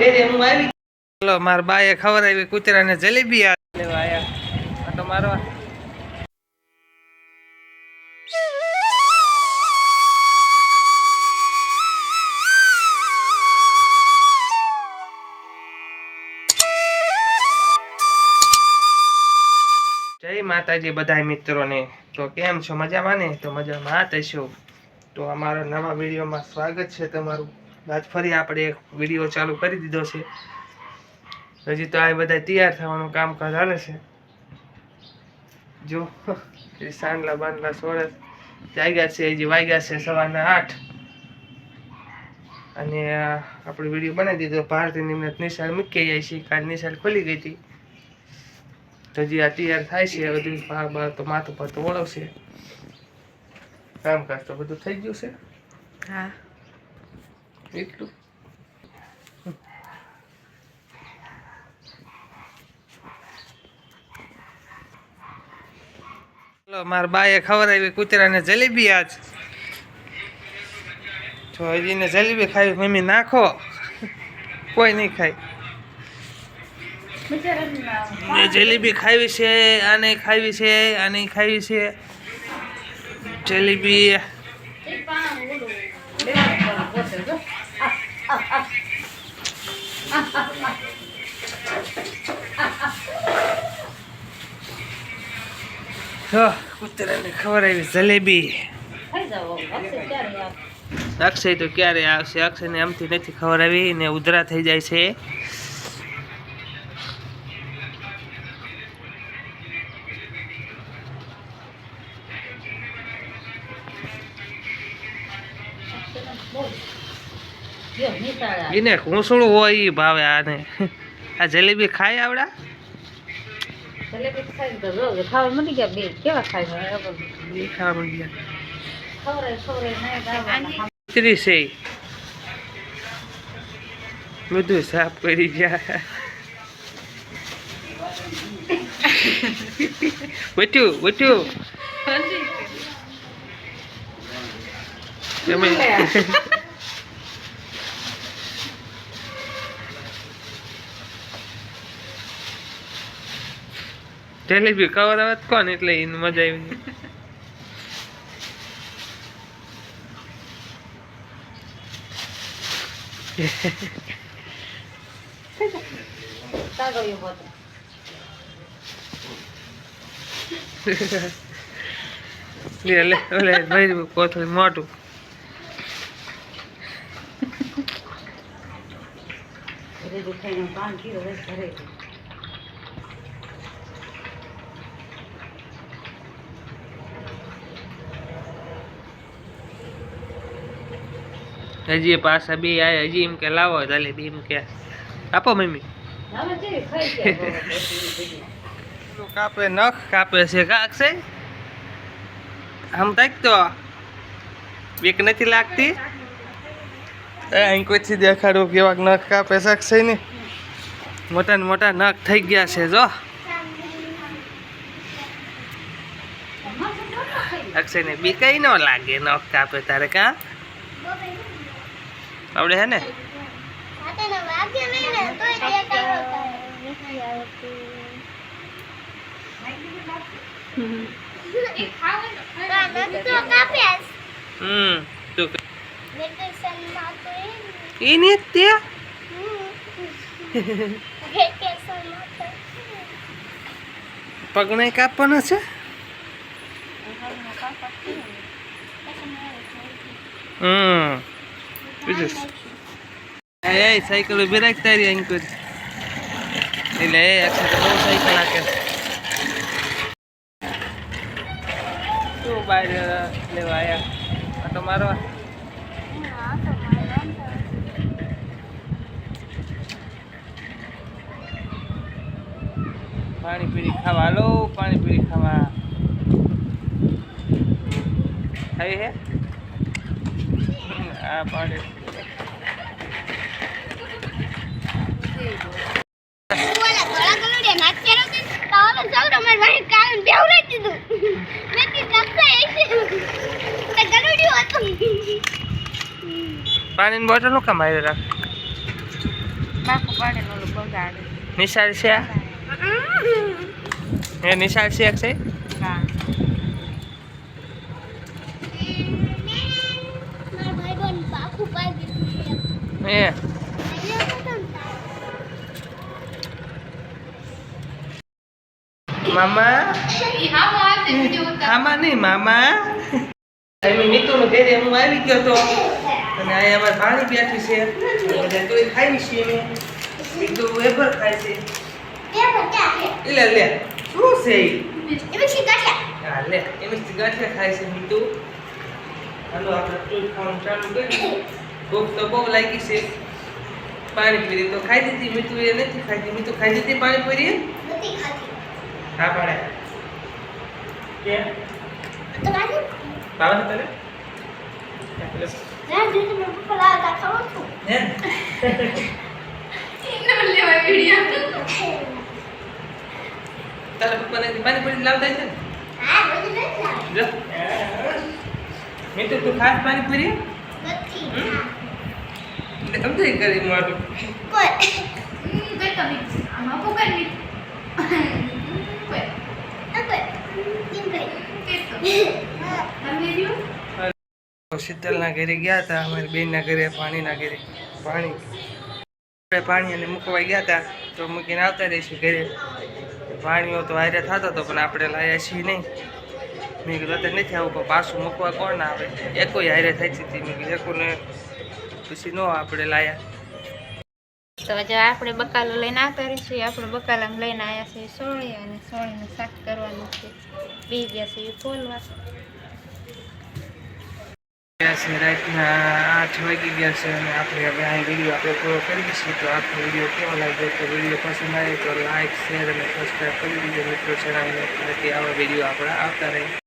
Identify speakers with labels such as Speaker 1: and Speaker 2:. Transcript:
Speaker 1: ચલો મારા બાએ ખવડાવી કૂતરાને જલેબી લેવા આયા. આ તો મારવા જય માતાજી બધા મિત્રોને. તો કેમ છો? મજામાં ને? તો મજામાં થશો. તો અમારા નવા વિડીયોમાં સ્વાગત છે તમારું. આજ ફરી આપણે એક વિડીયો ચાલુ કરી દીધો છે. હજી તો આ બધા તૈયાર થવાનું કામકાજ ચાલે છે. જો સાંડલા બાંડલા સોરસ જાગ્યા છે. હજી વાગ્યા છે સવારના 8 અને આપણે વિડીયો બનાવી દીધો. ભારતીય નિમણૂક નિશાળ મૂકી જાય છે. કાલ નિશાળ ખોલી ગઈ હતી. હજી આ તૈયાર થાય છે. બધું બાર તો માથું પર તો ઓળવશે. કામકાજ તો બધું થઈ ગયું છે. હા એટલું મારા બાએ ખવડાવી કૂતરાને જલેબી આજ. જો હજી ને જલેબી ખાવી. મમ્મી નાખો. કોઈ નહીં ખાય. જલેબી ખાવી છે, આને ખાવી છે, આને ખાવી છે જલેબી. કૂતરાને ખવડાવી જલેબી. અક્ષય તો ક્યારે આવશે? અક્ષયને આમથી નથી ખવડાવી ને ઉધરા થઈ જાય છે. એને ઘૂંસળું હોય એ ભાવે આને. આ જલેબી ખાય આવડા? ખાવા મળી ગયા. બે કેવા ખાય? ખાવા મળી ગયા. છે બધું સાફ કરી ગયા. વટ્યું વટ્યું જલેબી કવર આવત કોણ એટલે એને મજા આવી. ભાઈ કોથળી મોટું હજી પાછા બે આયા. હજી એમ કે લાવો જલેબી. એમ કે આપો મમ્મી. કાપે નખ કાપે છે. કાક છે આમ તાક તો બીક નથી લાગતી? અહીં કોઈથી દેખાડું કેવાક નખ કાપે શકશે ને. મોટા ને મોટા નખ થઈ ગયા છે. જો અક્ષયને બી કઈ ન લાગે નખ કાપે તારે. કા આવડે હે ને? પગ નહીં કાપવાના છે? બીજું સાયકલ ઉભી રાખ તારી અહીં કરી. એટલે એ અક્ષર તો બહુ સાયકલ નાખે. શું બહાર લેવા આવ્યા? આ તો મારવા પાણીપુરી ખાવા. હાલો પાણીપુરી ખાવા. ખાવી હે? આ પાણી પાણીની બોટલ નું કામ આવી રાખ.
Speaker 2: બાપુ પાડે ને ઓલું બગાડે.
Speaker 1: નિશાળ છે આ? એ નિશાળ છે છે
Speaker 2: હા.
Speaker 1: એ મામા આમાં નહીં મામા મિત્રોનો ઘેરે હું આવી ગયો હતો અને અહીંયા અમારે પાણી બેઠી છે બધા તોય ખાઈ છીએ અમે મીઠું વેફર ખાય છે લે લે શું છે હા લે એમ ગાંઠિયા ખાય છે મીઠું હાલો આપણે ટૂલ ખાવાનું ચાલુ કરીએ ભૂખ તો બહુ લાગી છે પાણીપુરી તો ખાઈ દીધી મીઠું એ નથી ખાધી મીઠું ખાઈ દીધી પાણીપુરી હા પાડે બાબા તને તારા પપ્પાને પાણીપુરી લાવતા છે ને મીઠું તું ખાસ પાણીપુરી સમજાય કરી મારું શીતલના ઘરે ગયા હતા અમારી બેનના ઘરે પાણીના ઘરે પાણી અને મૂકવા ગયા હતા તો મૂકીને આવતા રહીશું ઘરે પાણીઓ તો હારે થતો હતો પણ આપણે લાયા છીએ નહીં મેં કીધું અત્યારે નથી આવું પણ પાછું મૂકવા કોણ ના આવે એકોય હારે થઈ હતી મેં કીધું એકોને પછી ન આપણે લાયા
Speaker 2: તો જો આપણે બકાલો લઈને આવતા રહીશું આપણે બકાલામાં લઈને આવ્યા છીએ સોળી અને સોળીનું શાક કરવાનું છે બી ગયા છે ફોલવા
Speaker 1: રાતના 8 વાગી ગયા છે અને આપણે હવે આ વિડીયો આપણે પૂરો કરી દઈશું તો આપણો વિડીયો કેવો લાગ્યો તો વિડીયો પસંદ આવે તો લાઈક શેર અને સબસ્ક્રાઈબ કરી દીજો મિત્રો ચેનલને આવા વિડીયો આપણા આવતા રહે